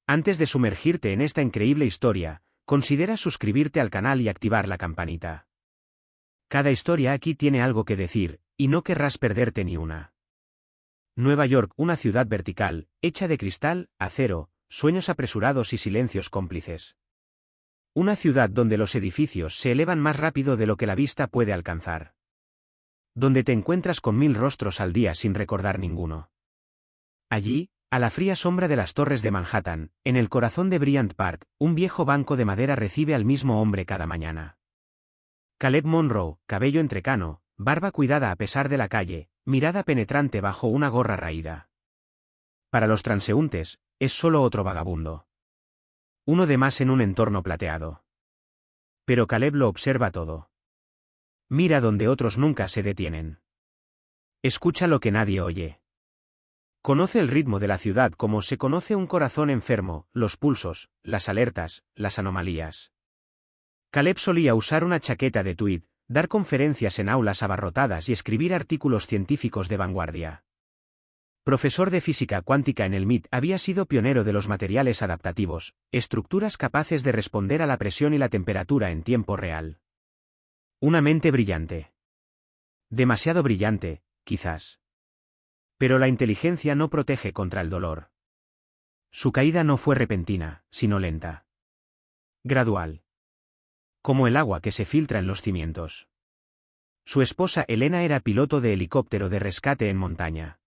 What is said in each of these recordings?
Antes de sumergirte en esta increíble historia, considera suscribirte al canal y activar la campanita. Cada historia aquí tiene algo que decir, y no querrás perderte ni una. Nueva York, una ciudad vertical, hecha de cristal, acero, sueños apresurados y silencios cómplices. Una ciudad donde los edificios se elevan más rápido de lo que la vista puede alcanzar. Donde te encuentras con 1000 rostros al día sin recordar ninguno. Allí, a la fría sombra de las torres de Manhattan, en el corazón de Bryant Park, un viejo banco de madera recibe al mismo hombre cada mañana. Caleb Monroe, cabello entrecano, barba cuidada a pesar de la calle, mirada penetrante bajo una gorra raída. Para los transeúntes, es solo otro vagabundo. Uno de más en un entorno plateado. Pero Caleb lo observa todo. Mira donde otros nunca se detienen. Escucha lo que nadie oye. Conoce el ritmo de la ciudad como se conoce un corazón enfermo, los pulsos, las alertas, las anomalías. Caleb solía usar una chaqueta de tweed, dar conferencias en aulas abarrotadas y escribir artículos científicos de vanguardia. Profesor de física cuántica en el MIT, había sido pionero de los materiales adaptativos, estructuras capaces de responder a la presión y la temperatura en tiempo real. Una mente brillante. Demasiado brillante, quizás. Pero la inteligencia no protege contra el dolor. Su caída no fue repentina, sino lenta. Gradual. Como el agua que se filtra en los cimientos. Su esposa Elena era piloto de helicóptero de rescate en montaña.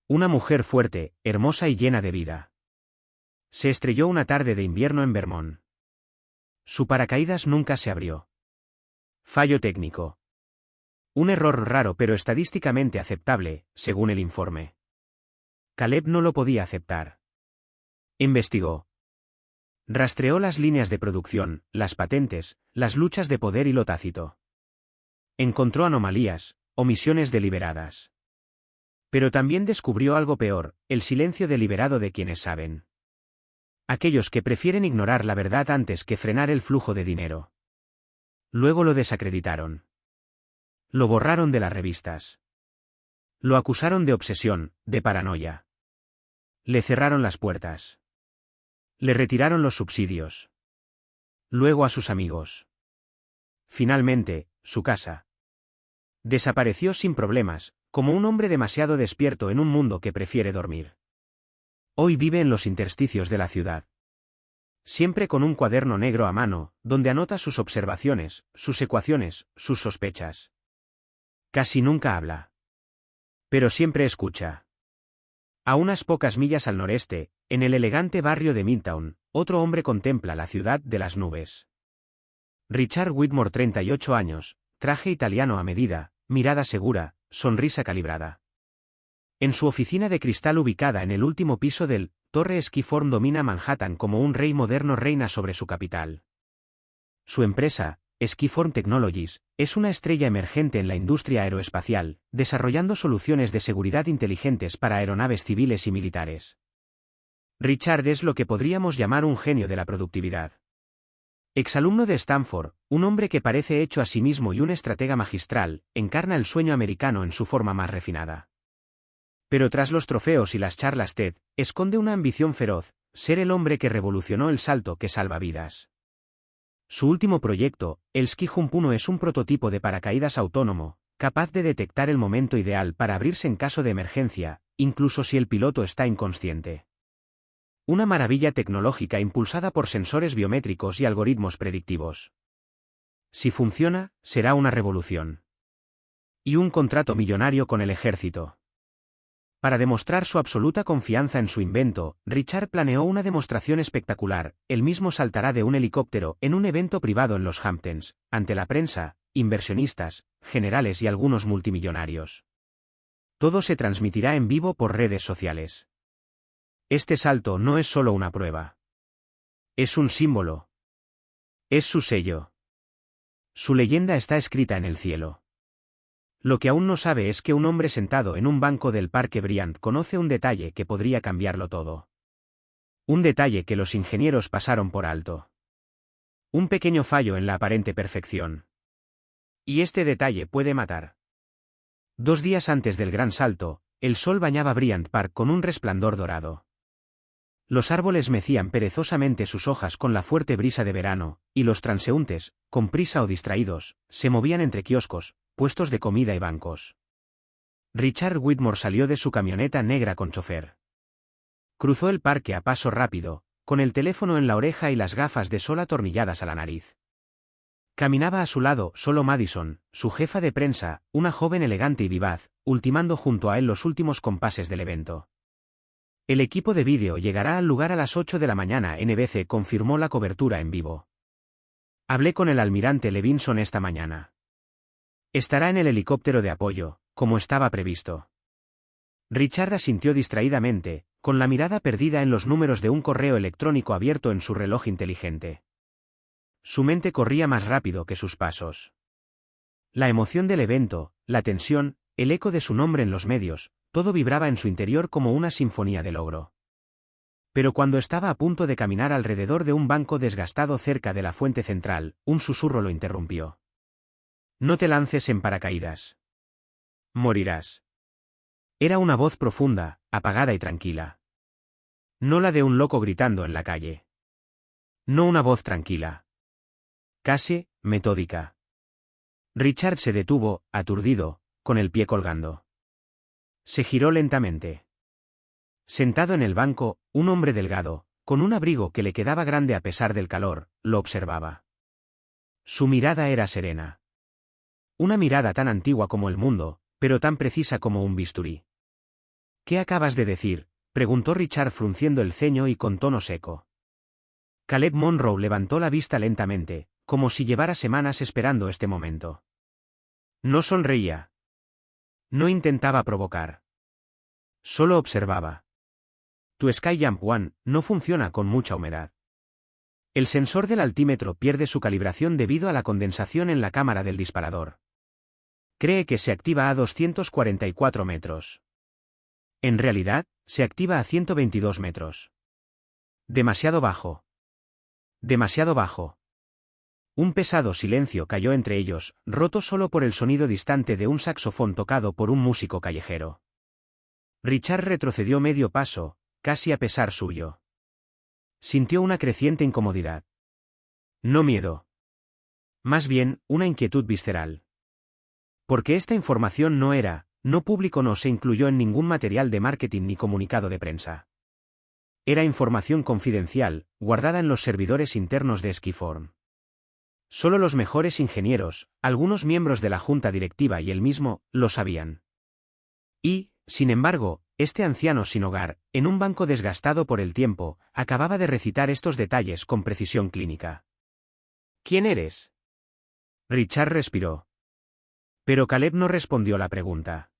Una mujer fuerte, hermosa y llena de vida. Se estrelló una tarde de invierno en Vermont. Su paracaídas nunca se abrió. Fallo técnico. Un error raro pero estadísticamente aceptable, según el informe. Caleb no lo podía aceptar. Investigó. Rastreó las líneas de producción, las patentes, las luchas de poder y lo tácito. Encontró anomalías, omisiones deliberadas. Pero también descubrió algo peor, el silencio deliberado de quienes saben. Aquellos que prefieren ignorar la verdad antes que frenar el flujo de dinero. Luego lo desacreditaron. Lo borraron de las revistas. Lo acusaron de obsesión, de paranoia. Le cerraron las puertas. Le retiraron los subsidios. Luego a sus amigos. Finalmente, su casa. Desapareció sin problemas, como un hombre demasiado despierto en un mundo que prefiere dormir. Hoy vive en los intersticios de la ciudad. Siempre con un cuaderno negro a mano, donde anota sus observaciones, sus ecuaciones, sus sospechas. Casi nunca habla. Pero siempre escucha. A unas pocas millas al noreste, en el elegante barrio de Midtown, otro hombre contempla la ciudad de las nubes. Richard Whitmore, 38 años, traje italiano a medida, mirada segura, sonrisa calibrada. En su oficina de cristal ubicada en el último piso del Torre Skiform domina Manhattan como un rey moderno reina sobre su capital. Su empresa, Skiform Technologies, es una estrella emergente en la industria aeroespacial, desarrollando soluciones de seguridad inteligentes para aeronaves civiles y militares. Richard es lo que podríamos llamar un genio de la productividad. Exalumno de Stanford, un hombre que parece hecho a sí mismo y un estratega magistral, encarna el sueño americano en su forma más refinada. Pero tras los trofeos y las charlas TED, esconde una ambición feroz, ser el hombre que revolucionó el salto que salva vidas. Su último proyecto, el Ski Jump 1, es un prototipo de paracaídas autónomo, capaz de detectar el momento ideal para abrirse en caso de emergencia, incluso si el piloto está inconsciente. Una maravilla tecnológica impulsada por sensores biométricos y algoritmos predictivos. Si funciona, será una revolución. Y un contrato millonario con el ejército. Para demostrar su absoluta confianza en su invento, Richard planeó una demostración espectacular. Él mismo saltará de un helicóptero en un evento privado en los Hamptons, ante la prensa, inversionistas, generales y algunos multimillonarios. Todo se transmitirá en vivo por redes sociales. Este salto no es solo una prueba. Es un símbolo. Es su sello. Su leyenda está escrita en el cielo. Lo que aún no sabe es que un hombre sentado en un banco del Parque Bryant conoce un detalle que podría cambiarlo todo. Un detalle que los ingenieros pasaron por alto. Un pequeño fallo en la aparente perfección. Y este detalle puede matar. 2 días antes del gran salto, el sol bañaba Bryant Park con un resplandor dorado. Los árboles mecían perezosamente sus hojas con la fuerte brisa de verano, y los transeúntes, con prisa o distraídos, se movían entre kioscos, puestos de comida y bancos. Richard Whitmore salió de su camioneta negra con chofer. Cruzó el parque a paso rápido, con el teléfono en la oreja y las gafas de sol atornilladas a la nariz. Caminaba a su lado solo Madison, su jefa de prensa, una joven elegante y vivaz, ultimando junto a él los últimos compases del evento. El equipo de vídeo llegará al lugar a las 8 de la mañana. NBC confirmó la cobertura en vivo. Hablé con el almirante Levinson esta mañana. Estará en el helicóptero de apoyo, como estaba previsto. Richard asintió distraídamente, con la mirada perdida en los números de un correo electrónico abierto en su reloj inteligente. Su mente corría más rápido que sus pasos. La emoción del evento, la tensión, el eco de su nombre en los medios, todo vibraba en su interior como una sinfonía de logro. Pero cuando estaba a punto de caminar alrededor de un banco desgastado cerca de la fuente central, un susurro lo interrumpió. No te lances en paracaídas. Morirás. Era una voz profunda, apagada y tranquila. No la de un loco gritando en la calle. No una voz tranquila. Casi, metódica. Richard se detuvo, aturdido, con el pie colgando. Se giró lentamente. Sentado en el banco, un hombre delgado, con un abrigo que le quedaba grande a pesar del calor, lo observaba. Su mirada era serena. Una mirada tan antigua como el mundo, pero tan precisa como un bisturí. ¿Qué acabas de decir?, preguntó Richard frunciendo el ceño y con tono seco. Caleb Monroe levantó la vista lentamente, como si llevara semanas esperando este momento. No sonreía. No intentaba provocar. Solo observaba. Tu Skyjump One no funciona con mucha humedad. El sensor del altímetro pierde su calibración debido a la condensación en la cámara del disparador. Cree que se activa a 244 metros. En realidad, se activa a 122 metros. Demasiado bajo. Demasiado bajo. Un pesado silencio cayó entre ellos, roto solo por el sonido distante de un saxofón tocado por un músico callejero. Richard retrocedió medio paso, casi a pesar suyo. Sintió una creciente incomodidad. No miedo. Más bien, una inquietud visceral. Porque esta información no público no se incluyó en ningún material de marketing ni comunicado de prensa. Era información confidencial, guardada en los servidores internos de Skiform. Solo los mejores ingenieros, algunos miembros de la junta directiva y él mismo, lo sabían. Y, sin embargo, este anciano sin hogar, en un banco desgastado por el tiempo, acababa de recitar estos detalles con precisión clínica. ¿Quién eres? Richard respiró. Pero Caleb no respondió la pregunta.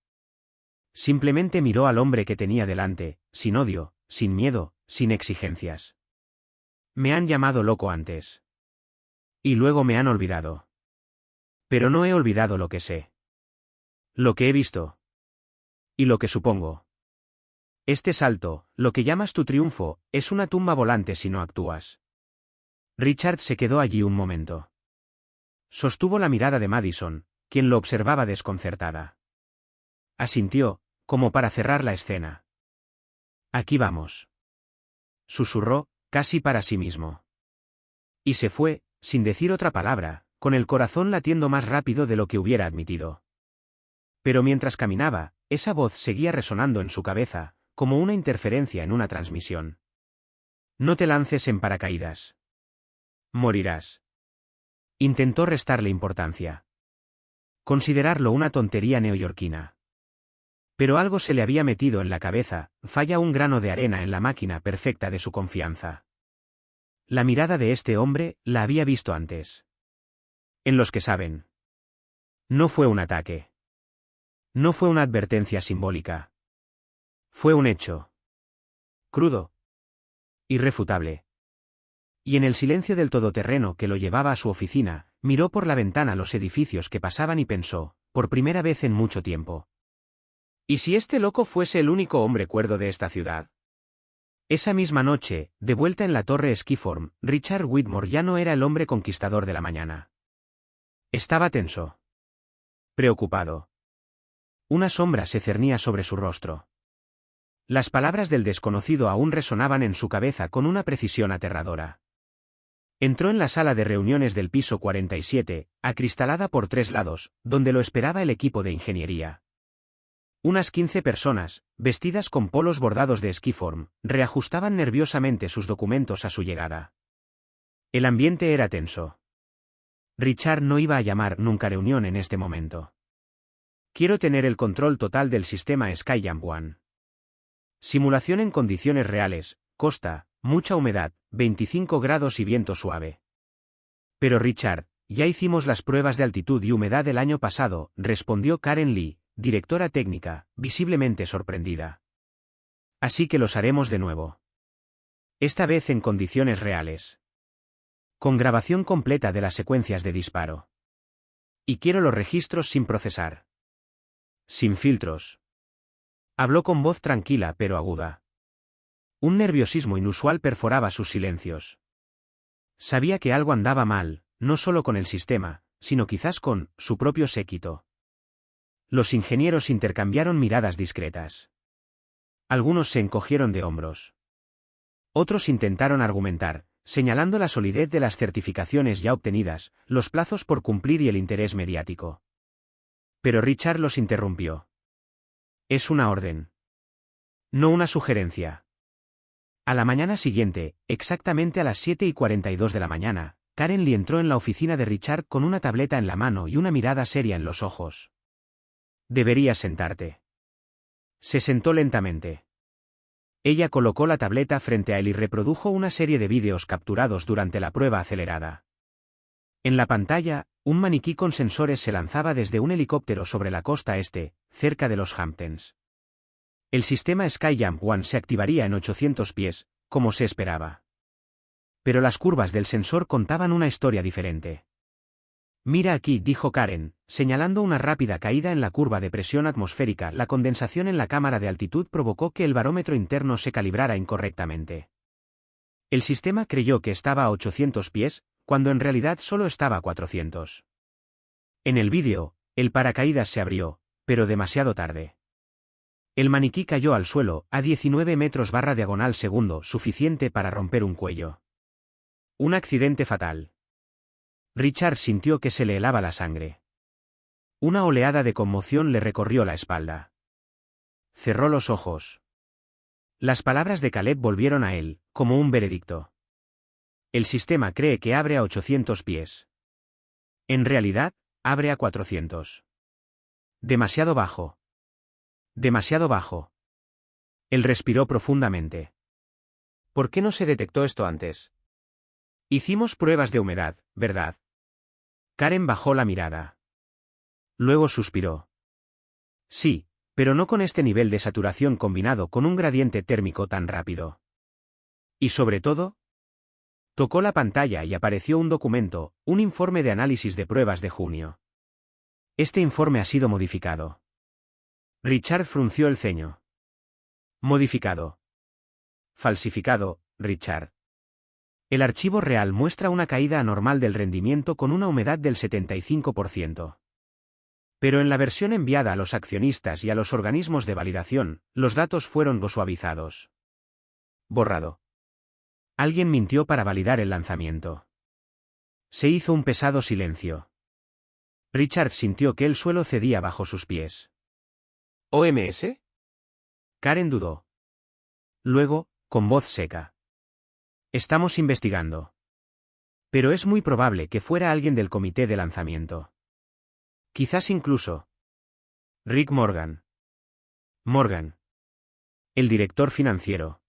Simplemente miró al hombre que tenía delante, sin odio, sin miedo, sin exigencias. Me han llamado loco antes. Y luego me han olvidado. Pero no he olvidado lo que sé. Lo que he visto. Y lo que supongo. Este salto, lo que llamas tu triunfo, es una tumba volante si no actúas. Richard se quedó allí un momento. Sostuvo la mirada de Madison, quien lo observaba desconcertada. Asintió, como para cerrar la escena. Aquí vamos. Susurró, casi para sí mismo. Y se fue, sin decir otra palabra, con el corazón latiendo más rápido de lo que hubiera admitido. Pero mientras caminaba, esa voz seguía resonando en su cabeza, como una interferencia en una transmisión. No te lances en paracaídas. Morirás. Intentó restarle importancia. Considerarlo una tontería neoyorquina. Pero algo se le había metido en la cabeza, falla un grano de arena en la máquina perfecta de su confianza. La mirada de este hombre la había visto antes. En los que saben. No fue un ataque. No fue una advertencia simbólica. Fue un hecho. Crudo. Irrefutable. Y en el silencio del todoterreno que lo llevaba a su oficina, miró por la ventana los edificios que pasaban y pensó, por primera vez en mucho tiempo. ¿Y si este loco fuese el único hombre cuerdo de esta ciudad? Esa misma noche, de vuelta en la torre Skiform, Richard Whitmore ya no era el hombre conquistador de la mañana. Estaba tenso. Preocupado. Una sombra se cernía sobre su rostro. Las palabras del desconocido aún resonaban en su cabeza con una precisión aterradora. Entró en la sala de reuniones del piso 47, acristalada por 3 lados, donde lo esperaba el equipo de ingeniería. Unas 15 personas, vestidas con polos bordados de esquiform, reajustaban nerviosamente sus documentos a su llegada. El ambiente era tenso. Richard no iba a llamar nunca reunión en este momento. Quiero tener el control total del sistema Skyjump One. Simulación en condiciones reales, costa, mucha humedad, 25 grados y viento suave. Pero Richard, ya hicimos las pruebas de altitud y humedad el año pasado, respondió Karen Lee, directora técnica, visiblemente sorprendida. Así que los haremos de nuevo. Esta vez en condiciones reales. Con grabación completa de las secuencias de disparo. Y quiero los registros sin procesar. Sin filtros. Habló con voz tranquila pero aguda. Un nerviosismo inusual perforaba sus silencios. Sabía que algo andaba mal, no solo con el sistema, sino quizás con su propio séquito. Los ingenieros intercambiaron miradas discretas. Algunos se encogieron de hombros. Otros intentaron argumentar, señalando la solidez de las certificaciones ya obtenidas, los plazos por cumplir y el interés mediático. Pero Richard los interrumpió. Es una orden. No una sugerencia. A la mañana siguiente, exactamente a las 7:42 de la mañana, Karen Lee entró en la oficina de Richard con una tableta en la mano y una mirada seria en los ojos. Deberías sentarte. Se sentó lentamente. Ella colocó la tableta frente a él y reprodujo una serie de vídeos capturados durante la prueba acelerada. En la pantalla, un maniquí con sensores se lanzaba desde un helicóptero sobre la costa este, cerca de los Hamptons. El sistema Skyjump One se activaría en 800 pies, como se esperaba. Pero las curvas del sensor contaban una historia diferente. Mira aquí, dijo Karen, señalando una rápida caída en la curva de presión atmosférica. La condensación en la cámara de altitud provocó que el barómetro interno se calibrara incorrectamente. El sistema creyó que estaba a 800 pies, cuando en realidad solo estaba a 400. En el vídeo, el paracaídas se abrió, pero demasiado tarde. El maniquí cayó al suelo, a 19 metros /diagonal segundo, suficiente para romper un cuello. Un accidente fatal. Richard sintió que se le helaba la sangre. Una oleada de conmoción le recorrió la espalda. Cerró los ojos. Las palabras de Caleb volvieron a él, como un veredicto. El sistema cree que abre a 800 pies. En realidad, abre a 400. Demasiado bajo. Demasiado bajo. Él respiró profundamente. ¿Por qué no se detectó esto antes? Hicimos pruebas de humedad, ¿verdad? Karen bajó la mirada. Luego suspiró. Sí, pero no con este nivel de saturación combinado con un gradiente térmico tan rápido. Y sobre todo, tocó la pantalla y apareció un documento, un informe de análisis de pruebas de junio. Este informe ha sido modificado. Richard frunció el ceño. Modificado. Falsificado, Richard. El archivo real muestra una caída anormal del rendimiento con una humedad del 75%. Pero en la versión enviada a los accionistas y a los organismos de validación, los datos fueron suavizados. Borrado. Alguien mintió para validar el lanzamiento. Se hizo un pesado silencio. Richard sintió que el suelo cedía bajo sus pies. ¿OMS? Karen dudó. Luego, con voz seca. Estamos investigando. Pero es muy probable que fuera alguien del comité de lanzamiento. Quizás incluso Rick Morgan. Morgan. El director financiero.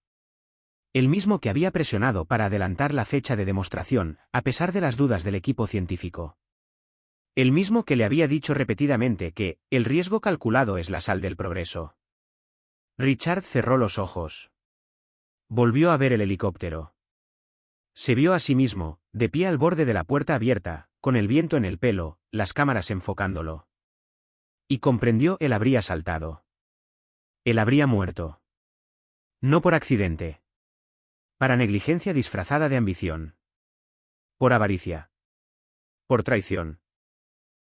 El mismo que había presionado para adelantar la fecha de demostración, a pesar de las dudas del equipo científico. El mismo que le había dicho repetidamente que el riesgo calculado es la sal del progreso. Richard cerró los ojos. Volvió a ver el helicóptero. Se vio a sí mismo, de pie al borde de la puerta abierta, con el viento en el pelo, las cámaras enfocándolo. Y comprendió: él habría saltado. Él habría muerto. No por accidente. Para negligencia disfrazada de ambición. Por avaricia. Por traición.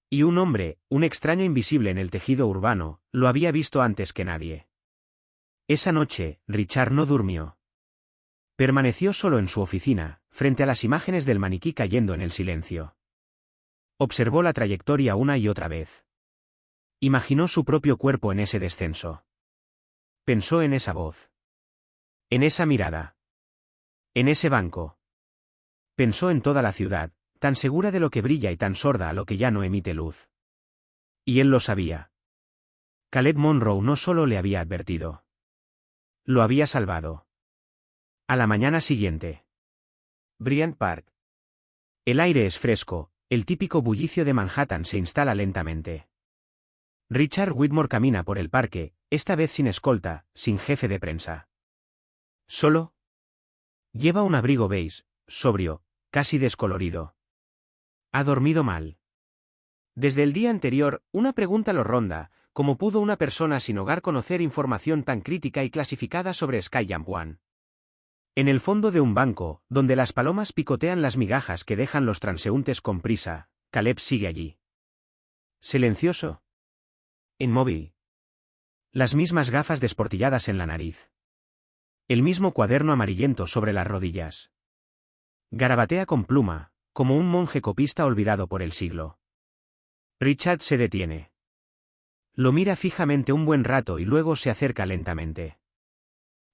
Y un hombre, un extraño invisible en el tejido urbano, lo había visto antes que nadie. Esa noche, Richard no durmió. Permaneció solo en su oficina, frente a las imágenes del maniquí cayendo en el silencio. Observó la trayectoria una y otra vez. Imaginó su propio cuerpo en ese descenso. Pensó en esa voz. En esa mirada. En ese banco. Pensó en toda la ciudad, tan segura de lo que brilla y tan sorda a lo que ya no emite luz. Y él lo sabía. Caleb Monroe no solo le había advertido. Lo había salvado. A la mañana siguiente. Bryant Park. El aire es fresco, el típico bullicio de Manhattan se instala lentamente. Richard Whitmore camina por el parque, esta vez sin escolta, sin jefe de prensa. Solo. Lleva un abrigo beige, sobrio, casi descolorido. Ha dormido mal. Desde el día anterior, una pregunta lo ronda: ¿cómo pudo una persona sin hogar conocer información tan crítica y clasificada sobre Skyjump One? En el fondo de un banco, donde las palomas picotean las migajas que dejan los transeúntes con prisa, Caleb sigue allí. Silencioso. Inmóvil. Las mismas gafas desportilladas en la nariz. El mismo cuaderno amarillento sobre las rodillas. Garabatea con pluma, como un monje copista olvidado por el siglo. Richard se detiene. Lo mira fijamente un buen rato y luego se acerca lentamente.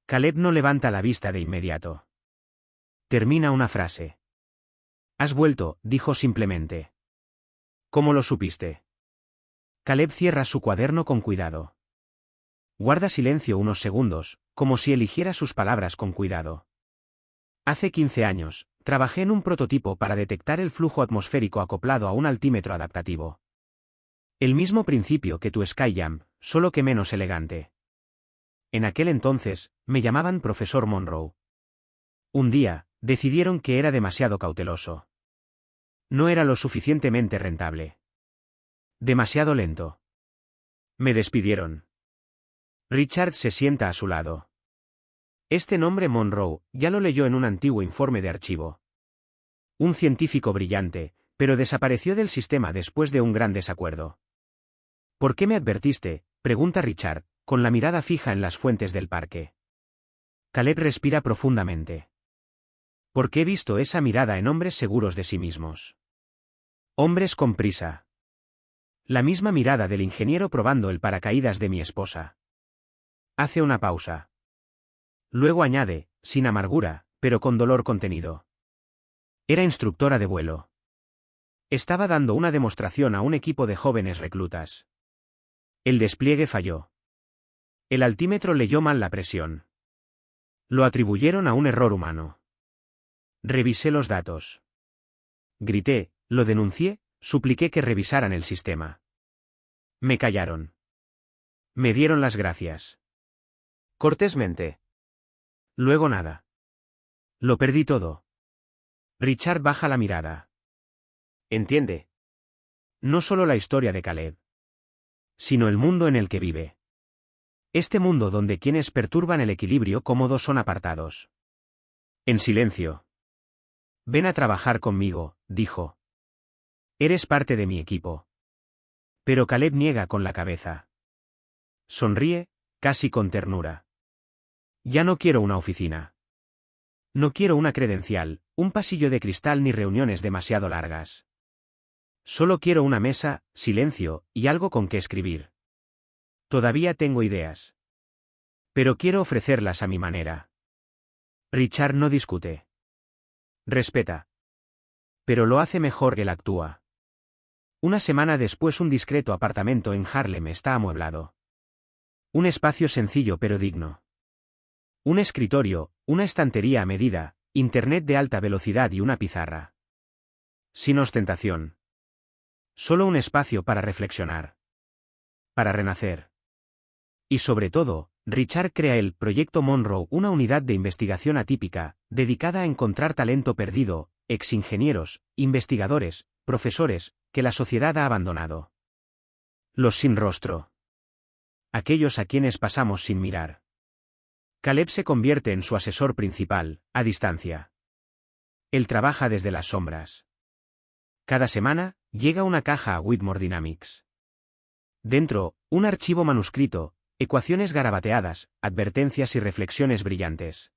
Caleb no levanta la vista de inmediato. Termina una frase. «Has vuelto», dijo simplemente. «¿Cómo lo supiste?» Caleb cierra su cuaderno con cuidado. Guarda silencio unos segundos, como si eligiera sus palabras con cuidado. Hace 15 años, trabajé en un prototipo para detectar el flujo atmosférico acoplado a un altímetro adaptativo. El mismo principio que tu Skyjump, solo que menos elegante. En aquel entonces, me llamaban Profesor Monroe. Un día, decidieron que era demasiado cauteloso. No era lo suficientemente rentable. Demasiado lento. Me despidieron. Richard se sienta a su lado. Este nombre Monroe, ya lo leyó en un antiguo informe de archivo. Un científico brillante, pero desapareció del sistema después de un gran desacuerdo. ¿Por qué me advertiste?, pregunta Richard, con la mirada fija en las fuentes del parque. Caleb respira profundamente. Porque he visto esa mirada en hombres seguros de sí mismos. Hombres con prisa. La misma mirada del ingeniero probando el paracaídas de mi esposa. Hace una pausa. Luego añade, sin amargura, pero con dolor contenido. Era instructora de vuelo. Estaba dando una demostración a un equipo de jóvenes reclutas. El despliegue falló. El altímetro leyó mal la presión. Lo atribuyeron a un error humano. Revisé los datos. Grité, lo denuncié, supliqué que revisaran el sistema. Me callaron. Me dieron las gracias. Cortésmente. Luego nada. Lo perdí todo. Richard baja la mirada. Entiende. No solo la historia de Caleb, sino el mundo en el que vive. Este mundo donde quienes perturban el equilibrio cómodo son apartados. En silencio. Ven a trabajar conmigo, dijo. Eres parte de mi equipo. Pero Caleb niega con la cabeza. Sonríe, casi con ternura. Ya no quiero una oficina. No quiero una credencial, un pasillo de cristal ni reuniones demasiado largas. Solo quiero una mesa, silencio, y algo con que escribir. Todavía tengo ideas. Pero quiero ofrecerlas a mi manera. Richard no discute. Respeta. Pero lo hace mejor que él actúa. Una semana después un discreto apartamento en Harlem está amueblado. Un espacio sencillo pero digno. Un escritorio, una estantería a medida, internet de alta velocidad y una pizarra. Sin ostentación. Solo un espacio para reflexionar. Para renacer. Y sobre todo, Richard crea el Proyecto Monroe, una unidad de investigación atípica, dedicada a encontrar talento perdido, exingenieros, investigadores, profesores, que la sociedad ha abandonado. Los sin rostro. Aquellos a quienes pasamos sin mirar. Caleb se convierte en su asesor principal, a distancia. Él trabaja desde las sombras. Cada semana, llega una caja a Whitmore Dynamics. Dentro, un archivo manuscrito, Ecuaciones garabateadas, advertencias y reflexiones brillantes.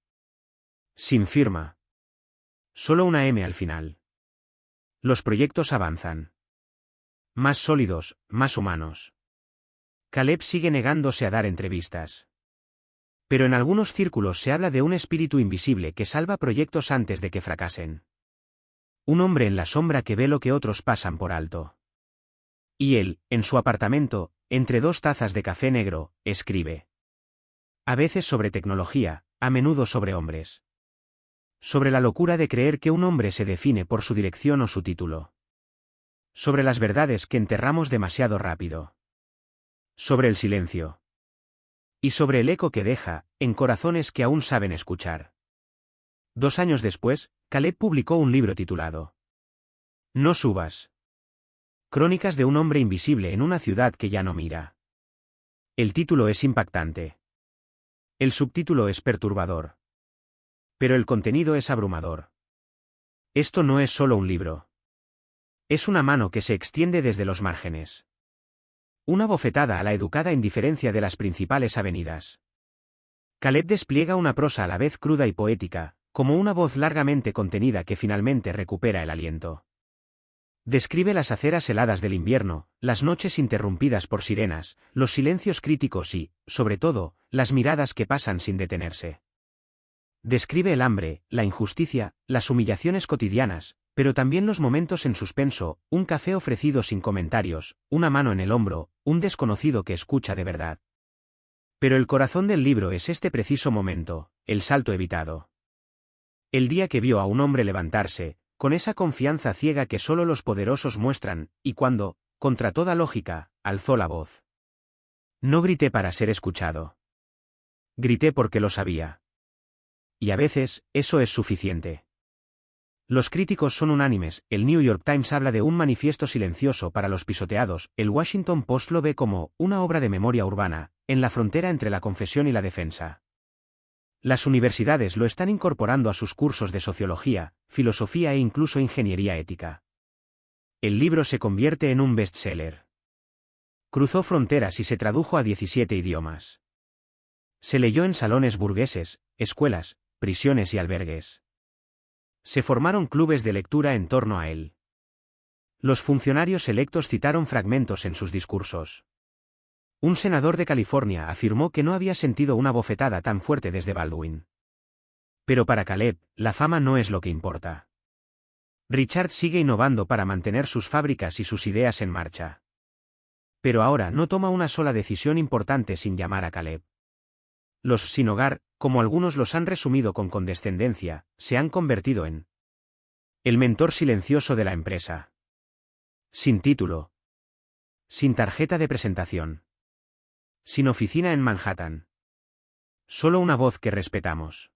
Sin firma. Solo una M al final. Los proyectos avanzan. Más sólidos, más humanos. Caleb sigue negándose a dar entrevistas. Pero en algunos círculos se habla de un espíritu invisible que salva proyectos antes de que fracasen. Un hombre en la sombra que ve lo que otros pasan por alto. Y él, en su apartamento, entre 2 tazas de café negro, escribe. A veces sobre tecnología, a menudo sobre hombres. Sobre la locura de creer que un hombre se define por su dirección o su título. Sobre las verdades que enterramos demasiado rápido. Sobre el silencio. Y sobre el eco que deja, en corazones que aún saben escuchar. 2 años después, Caleb publicó un libro titulado No subas. Crónicas de un hombre invisible en una ciudad que ya no mira. El título es impactante. El subtítulo es perturbador. Pero el contenido es abrumador. Esto no es solo un libro. Es una mano que se extiende desde los márgenes. Una bofetada a la educada indiferencia de las principales avenidas. Caleb despliega una prosa a la vez cruda y poética, como una voz largamente contenida que finalmente recupera el aliento. Describe las aceras heladas del invierno, las noches interrumpidas por sirenas, los silencios críticos y, sobre todo, las miradas que pasan sin detenerse. Describe el hambre, la injusticia, las humillaciones cotidianas, pero también los momentos en suspenso, un café ofrecido sin comentarios, una mano en el hombro, un desconocido que escucha de verdad. Pero el corazón del libro es este preciso momento, el salto evitado. El día que vio a un hombre levantarse, con esa confianza ciega que solo los poderosos muestran, y cuando, contra toda lógica, alzó la voz. No grité para ser escuchado. Grité porque lo sabía. Y a veces, eso es suficiente. Los críticos son unánimes, el New York Times habla de un manifiesto silencioso para los pisoteados, el Washington Post lo ve como una obra de memoria urbana, en la frontera entre la confesión y la defensa. Las universidades lo están incorporando a sus cursos de sociología, filosofía e incluso ingeniería ética. El libro se convierte en un bestseller. Cruzó fronteras y se tradujo a 17 idiomas. Se leyó en salones burgueses, escuelas, prisiones y albergues. Se formaron clubes de lectura en torno a él. Los funcionarios electos citaron fragmentos en sus discursos. Un senador de California afirmó que no había sentido una bofetada tan fuerte desde Baldwin. Pero para Caleb, la fama no es lo que importa. Richard sigue innovando para mantener sus fábricas y sus ideas en marcha. Pero ahora no toma una sola decisión importante sin llamar a Caleb. Los sin hogar, como algunos los han resumido con condescendencia, se han convertido en el mentor silencioso de la empresa. Sin título. Sin tarjeta de presentación. Sin oficina en Manhattan. Solo una voz que respetamos.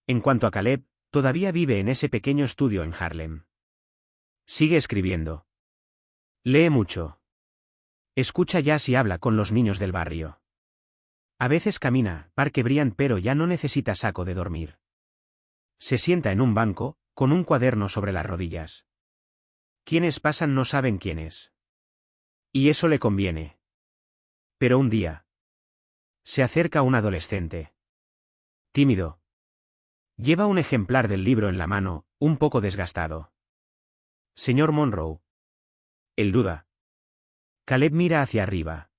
En cuanto a Caleb, todavía vive en ese pequeño estudio en Harlem. Sigue escribiendo. Lee mucho. Escucha jazz y habla con los niños del barrio. A veces camina, Parque Briand, pero ya no necesita saco de dormir. Se sienta en un banco, con un cuaderno sobre las rodillas. Quienes pasan no saben quién es. Y eso le conviene. Pero un día. Se acerca un adolescente. Tímido. Lleva un ejemplar del libro en la mano, un poco desgastado. Señor Monroe. Él duda. Caleb mira hacia arriba.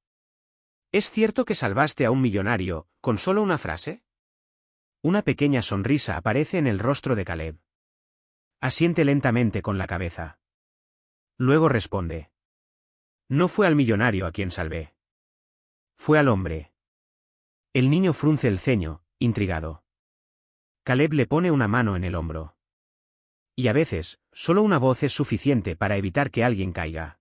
¿Es cierto que salvaste a un millonario, con solo una frase? Una pequeña sonrisa aparece en el rostro de Caleb. Asiente lentamente con la cabeza. Luego responde. No fue al millonario a quien salvé. Fue al hombre. El niño frunce el ceño, intrigado. Caleb le pone una mano en el hombro. Y a veces, solo una voz es suficiente para evitar que alguien caiga.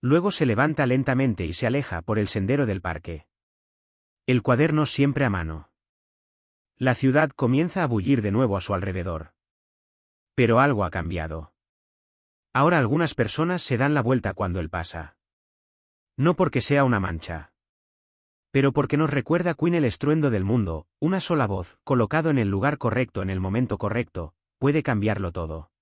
Luego se levanta lentamente y se aleja por el sendero del parque. El cuaderno siempre a mano. La ciudad comienza a bullir de nuevo a su alrededor. Pero algo ha cambiado. Ahora algunas personas se dan la vuelta cuando él pasa. No porque sea una mancha. Pero porque nos recuerda Queen el estruendo del mundo, una sola voz, colocado en el lugar correcto en el momento correcto, puede cambiarlo todo.